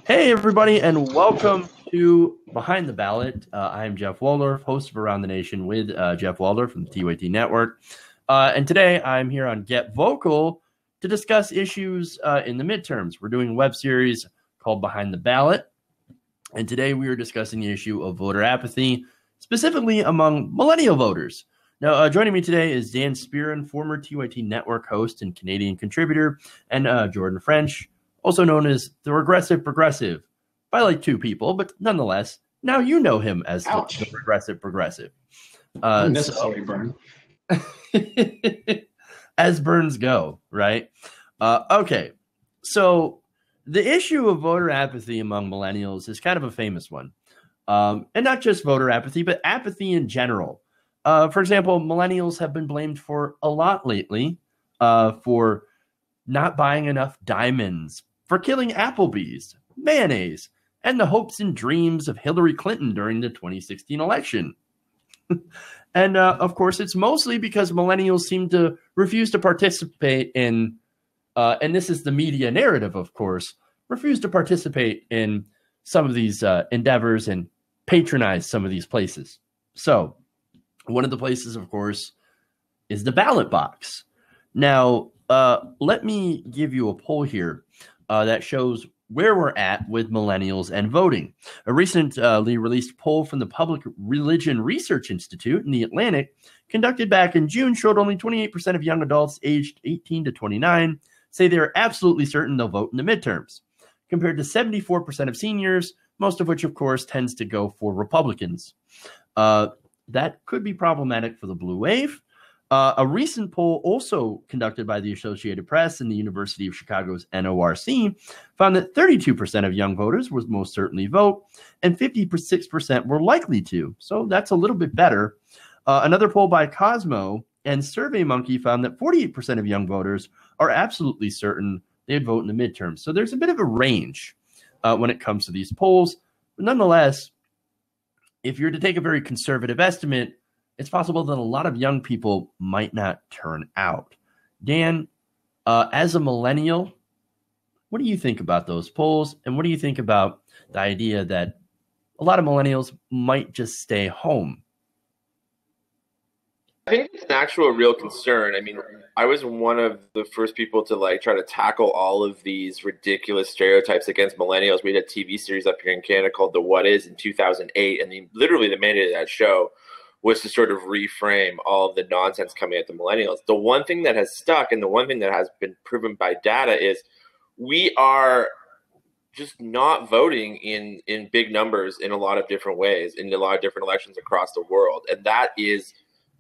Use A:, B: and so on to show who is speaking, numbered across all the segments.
A: Hey, everybody, and welcome to Behind the Ballot. I'm Jeff Waldorf, host of Around the Nation with Jeff Waldorf from the TYT Network. And today I'm here on Get Vocal to discuss issues in the midterms. We're doing a web series called Behind the Ballot. And today we are discussing the issue of voter apathy, specifically among millennial voters. Now, joining me today is Dan Spearin, former TYT Network host and Canadian contributor, and Jordan French, also known as the Regressive Progressive, by like two people, but nonetheless, now you know him as the Regressive Progressive.
B: Unnecessary burn.
A: As burns go, right? Okay, so the issue of voter apathy among millennials is kind of a famous one. And not just voter apathy, but apathy in general. For example, millennials have been blamed for a lot lately for not buying enough diamonds, for killing Applebee's, mayonnaise, and the hopes and dreams of Hillary Clinton during the 2016 election. And of course, it's mostly because millennials seem to refuse to participate in, and this is the media narrative, of course, refuse to participate in some of these endeavors and patronize some of these places. So one of the places, of course, is the ballot box. Now, let me give you a poll here that shows where we're at with millennials and voting. A recently released poll from the Public Religion Research Institute in the Atlantic, conducted back in June, showed only 28% of young adults aged 18 to 29 say they are absolutely certain they'll vote in the midterms, compared to 74% of seniors, most of which, of course, tends to go for Republicans. That could be problematic for the blue wave. A recent poll also conducted by the Associated Press and the University of Chicago's NORC found that 32% of young voters would most certainly vote and 56% were likely to. So that's a little bit better. Another poll by Cosmo and SurveyMonkey found that 48% of young voters are absolutely certain they'd vote in the midterms. So there's a bit of a range when it comes to these polls. But nonetheless, if you're to take a very conservative estimate, it's possible that a lot of young people might not turn out. Dan, as a millennial, what do you think about those polls? And what do you think about the idea that a lot of millennials might just stay home?
C: I think it's an actual real concern. I mean, I was one of the first people to try to tackle all of these ridiculous stereotypes against millennials. We had a TV series up here in Canada called The What Is in 2008, and literally the mandate of that show was to sort of reframe all of the nonsense coming at the millennials. The one thing that has stuck and the one thing that has been proven by data is we are just not voting in big numbers in a lot of different ways, in a lot of different elections across the world. And that is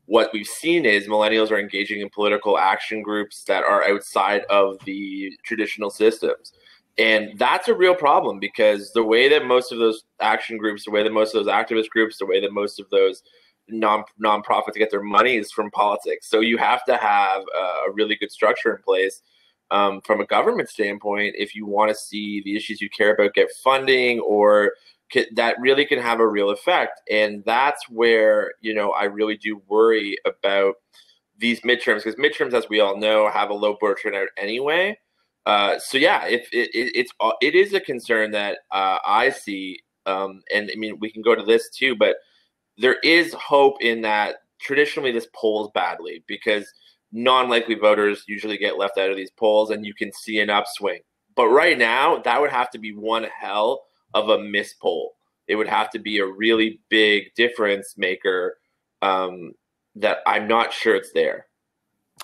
C: what we've seen is millennials are engaging in political action groups that are outside of the traditional systems. And that's a real problem because the way that most of those action groups, the way that most of those activist groups, the way that most of those nonprofits get their money is from politics. So you have to have a really good structure in place from a government standpoint if you want to see the issues you care about get funding or that really can have a real effect. And that's where, I really do worry about these midterms because midterms, as we all know, have a low voter turnout anyway. So yeah, it is a concern that I see. And I mean, we can go to this too, but there is hope in that traditionally this polls badly because non-likely voters usually get left out of these polls and you can see an upswing. But right now, that would have to be one hell of a mispoll. It would have to be a really big difference maker that I'm not sure it's there.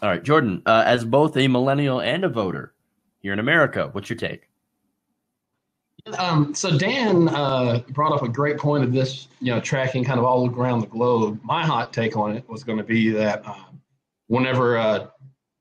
A: All right, Jordan, as both a millennial and a voter here in America, what's your take?
B: So Dan brought up a great point of this, tracking kind of all around the globe. My hot take on it was going to be that whenever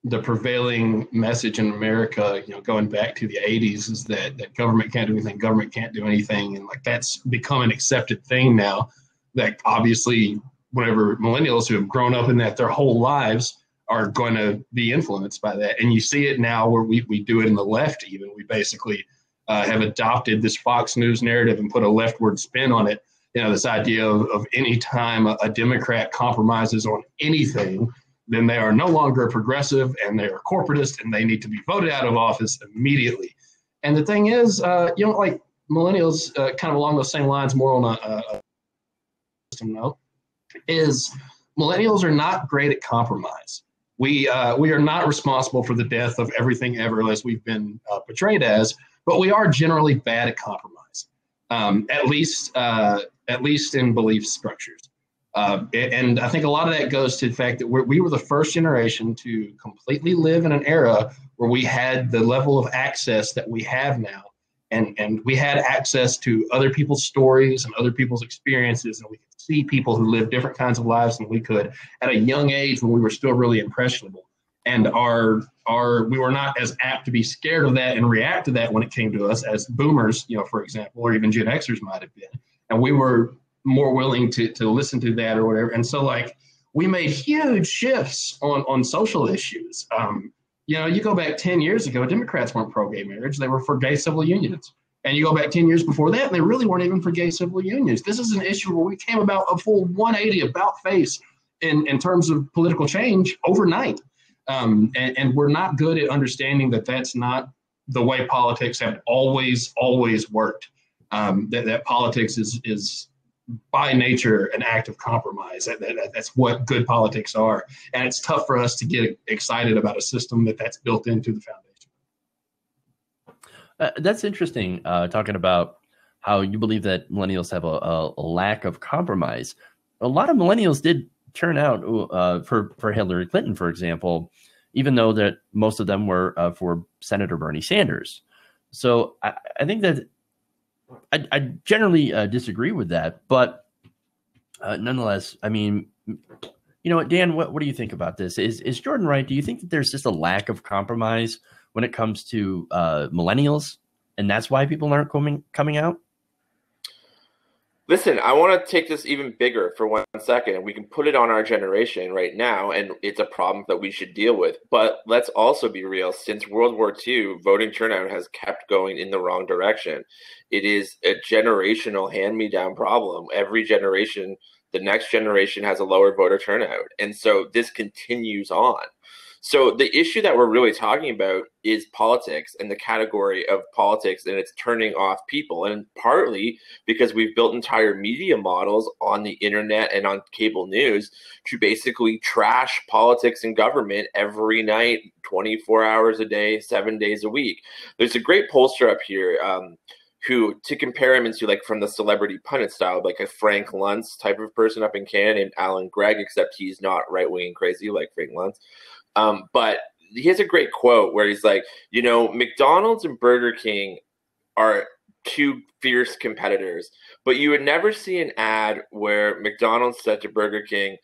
B: the prevailing message in America, going back to the 80s, is that government can't do anything, government can't do anything. And that's become an accepted thing now that obviously whenever millennials who have grown up in that their whole lives are going to be influenced by that. And you see it now where we do it in the left even. We basically have adopted this Fox News narrative and put a leftward spin on it. This idea of any time a Democrat compromises on anything, then they are no longer progressive and they are corporatist and they need to be voted out of office immediately. And the thing is, millennials, kind of along those same lines, more on a system note, is millennials are not great at compromise. We are not responsible for the death of everything ever as we've been portrayed as, but we are generally bad at compromise, at least in belief structures. And I think a lot of that goes to the fact that we were the first generation to completely live in an era where we had the level of access that we have now. And we had access to other people's stories and other people's experiences, and we could see people who lived different kinds of lives than we could at a young age when we were still really impressionable. And we were not as apt to be scared of that and react to that when it came to us as boomers, for example, or even Gen Xers might have been. And we were more willing to listen to that or whatever. And so we made huge shifts on social issues. You go back 10 years ago, Democrats weren't pro-gay marriage. They were for gay civil unions. And you go back 10 years before that, and they really weren't even for gay civil unions. This is an issue where we came about a full 180 about face in terms of political change overnight. And we're not good at understanding that that's not the way politics have always worked. That politics is by nature an act of compromise. That's what good politics are. And it's tough for us to get excited about a system that's built into the foundation.
A: That's interesting, talking about how you believe that millennials have a lack of compromise. A lot of millennials did turn out for Hillary Clinton, for example, even though that most of them were for Senator Bernie Sanders. So I think that I generally disagree with that, but nonetheless, I mean, Dan, what do you think about this? Is Jordan right? Do you think that there's just a lack of compromise when it comes to millennials, and that's why people aren't coming out?
C: Listen, I want to take this even bigger for 1 second, and we can put it on our generation right now, and it's a problem that we should deal with. But let's also be real. Since World War II, voting turnout has kept going in the wrong direction. It is a generational hand-me-down problem. Every generation, the next generation has a lower voter turnout. And so this continues on. So the issue that we're really talking about is politics and the category of politics, and it's turning off people. And partly because we've built entire media models on the internet and on cable news to basically trash politics and government every night, 24 hours a day, 7 days a week. There's a great pollster up here who, to compare him into from the celebrity pundit style, like a Frank Luntz type of person up in Canada named Alan Gregg, except he's not right-wing and crazy like Frank Luntz. But he has a great quote where he's like, McDonald's and Burger King are two fierce competitors, but you would never see an ad where McDonald's said to Burger King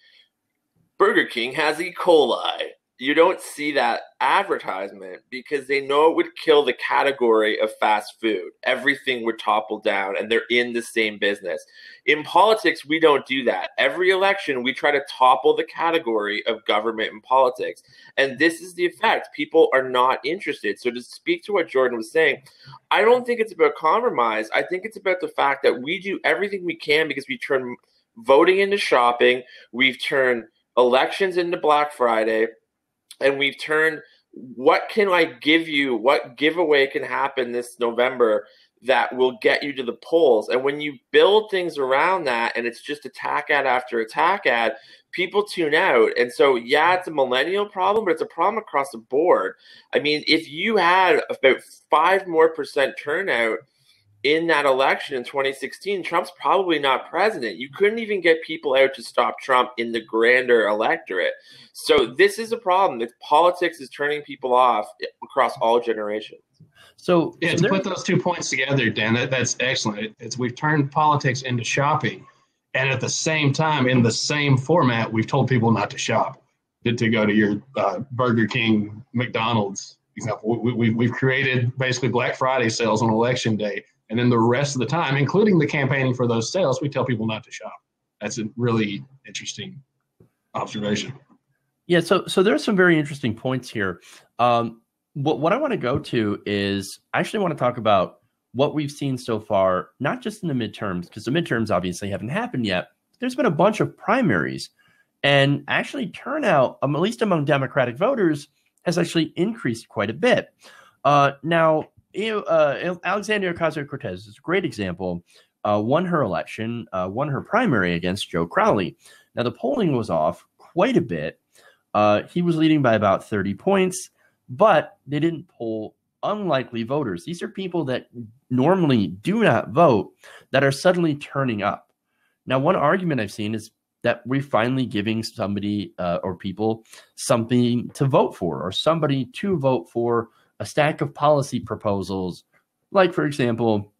C: has E. coli. You don't see that advertisement because they know it would kill the category of fast food. Everything would topple down, and they're in the same business. In politics, we don't do that. Every election, we try to topple the category of government and politics. And this is the effect. People are not interested. So to speak to what Jordan was saying, I don't think it's about compromise. I think it's about the fact that we do everything we can because we turn voting into shopping. We've turned elections into Black Friday. And we've turned, what can I give you? What giveaway can happen this November that will get you to the polls? And when you build things around that and it's just attack ad after attack ad, people tune out. And so, yeah, it's a millennial problem, but it's a problem across the board. I mean, if you had about 5% more turnout in that election in 2016, Trump's probably not president. You couldn't even get people out to stop Trump in the grander electorate. So this is a problem. That politics is turning people off across all generations.
B: To put those 2 points together, Dan, that's excellent. We've turned politics into shopping, and at the same time, in the same format, we've told people not to shop, to go to your Burger King, McDonald's example. We've created basically Black Friday sales on Election Day. And then the rest of the time, including the campaigning for those sales, we tell people not to shop. That's a really interesting observation.
A: Yeah, so there's some very interesting points here. What I want to go to is I actually want to talk about what we've seen so far, not just in the midterms, because the midterms obviously haven't happened yet. There's been a bunch of primaries, and actually turnout, at least among Democratic voters, has actually increased quite a bit. Now, Alexandria Ocasio-Cortez is a great example. Won her election, won her primary against Joe Crowley. Now, the polling was off quite a bit. He was leading by about 30 points, but they didn't poll unlikely voters. These are people that normally do not vote that are suddenly turning up. Now, one argument I've seen is that we're finally giving somebody or people something to vote for, or somebody to vote for a stack of policy proposals, like, for example,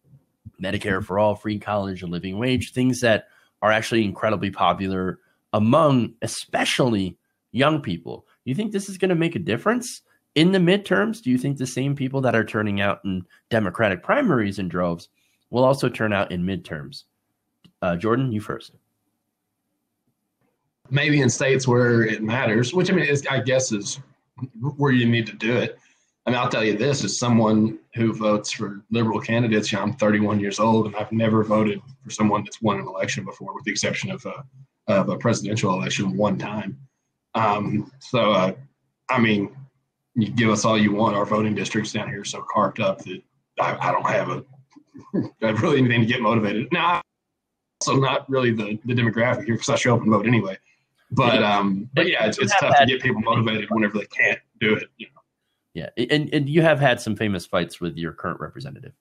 A: Medicare for all, free college, and living wage, things that are actually incredibly popular among especially young people. Do you think this is going to make a difference in the midterms? Do you think the same people that are turning out in Democratic primaries in droves will also turn out in midterms? Jordan, you first.
B: Maybe in states where it matters, which I mean, I guess is where you need to do it. I mean, I'll tell you this, as someone who votes for liberal candidates, I'm 31 years old, and I've never voted for someone that's won an election before, with the exception of a presidential election one time. I mean, you give us all you want. Our voting districts down here are so carved up that I don't have really anything to get motivated. Now, I'm also not really the demographic here because I show up and vote anyway. But yeah, it's tough to get people motivated whenever they can't do it. You know?
A: Yeah, and you have had some famous fights with your current representative.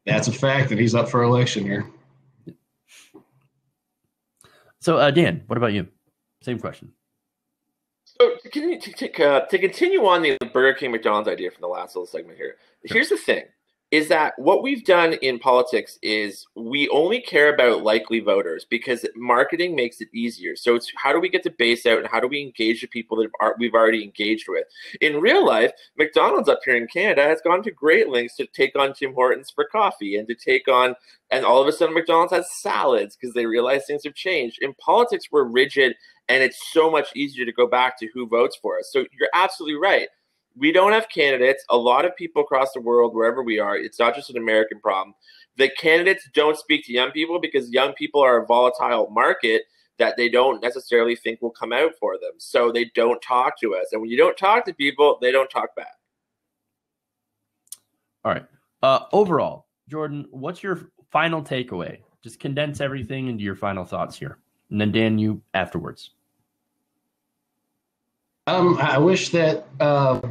B: That's a fact, and he's up for election here.
A: So, Dan, what about you? Same question.
C: So to continue on the Burger King McDonald's idea from the last little segment here, here's the thing, is that what we've done in politics is we only care about likely voters because marketing makes it easier. So it's how do we get the base out and how do we engage the people that we've already engaged with? In real life, McDonald's up here in Canada has gone to great lengths to take on Tim Hortons for coffee and to take on, and all of a sudden McDonald's has salads because they realize things have changed. In politics, we're rigid and it's so much easier to go back to who votes for us. So you're absolutely right. We don't have candidates. A lot of people across the world, wherever we are, it's not just an American problem. The candidates don't speak to young people because young people are a volatile market that they don't necessarily think will come out for them. So they don't talk to us. And when you don't talk to people, they don't talk back.
A: All right. Overall, Jordan, what's your final takeaway? Just condense everything into your final thoughts here. And then Dan, you afterwards.
B: I wish that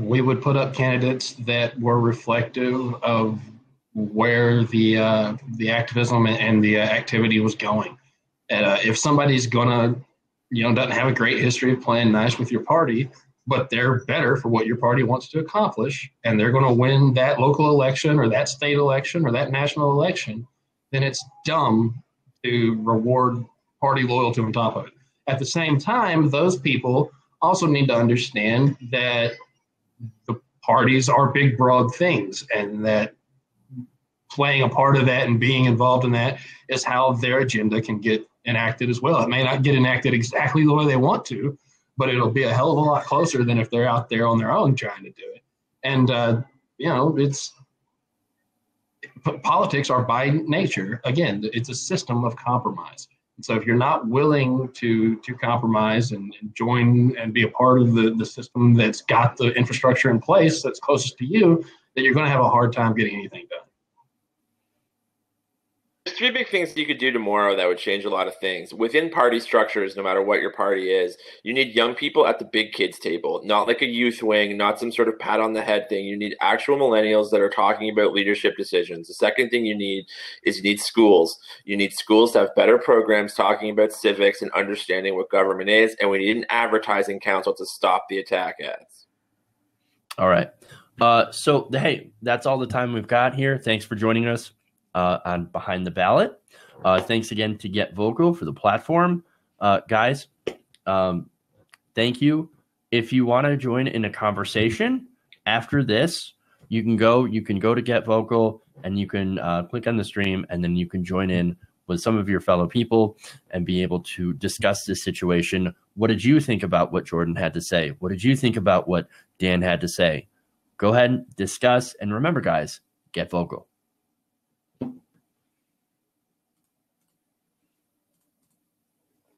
B: we would put up candidates that were reflective of where the activism and the activity was going. And if somebody's gonna, doesn't have a great history of playing nice with your party, but they're better for what your party wants to accomplish, and they're going to win that local election or that state election or that national election, then it's dumb to reward party loyalty on top of it. At the same time, those people also need to understand that the parties are big, broad things, and that playing a part of that and being involved in that is how their agenda can get enacted as well. It may not get enacted exactly the way they want to, but it'll be a hell of a lot closer than if they're out there on their own trying to do it. And, politics are by nature, again, it's a system of compromise. So if you're not willing to compromise and join and be a part of the system that's got the infrastructure in place that's closest to you, then you're going to have a hard time getting anything done.
C: There's three big things that you could do tomorrow that would change a lot of things. Within party structures, no matter what your party is, you need young people at the big kids table, not like a youth wing, not some sort of pat on the head thing. You need actual millennials that are talking about leadership decisions. The second thing you need schools. You need schools to have better programs talking about civics and understanding what government is, and we need an advertising council to stop the attack ads.
A: All right. Hey, that's all the time we've got here. Thanks for joining us on Behind the Ballot. Thanks again to Get Vocal for the platform. Guys, thank you. If you want to join in a conversation after this, you can go to Get Vocal and you can click on the stream, and then you can join in with some of your fellow people and be able to discuss this situation. What did you think about what Jordan had to say? What did you think about what Dan had to say? Go ahead and discuss. And remember, guys, get vocal.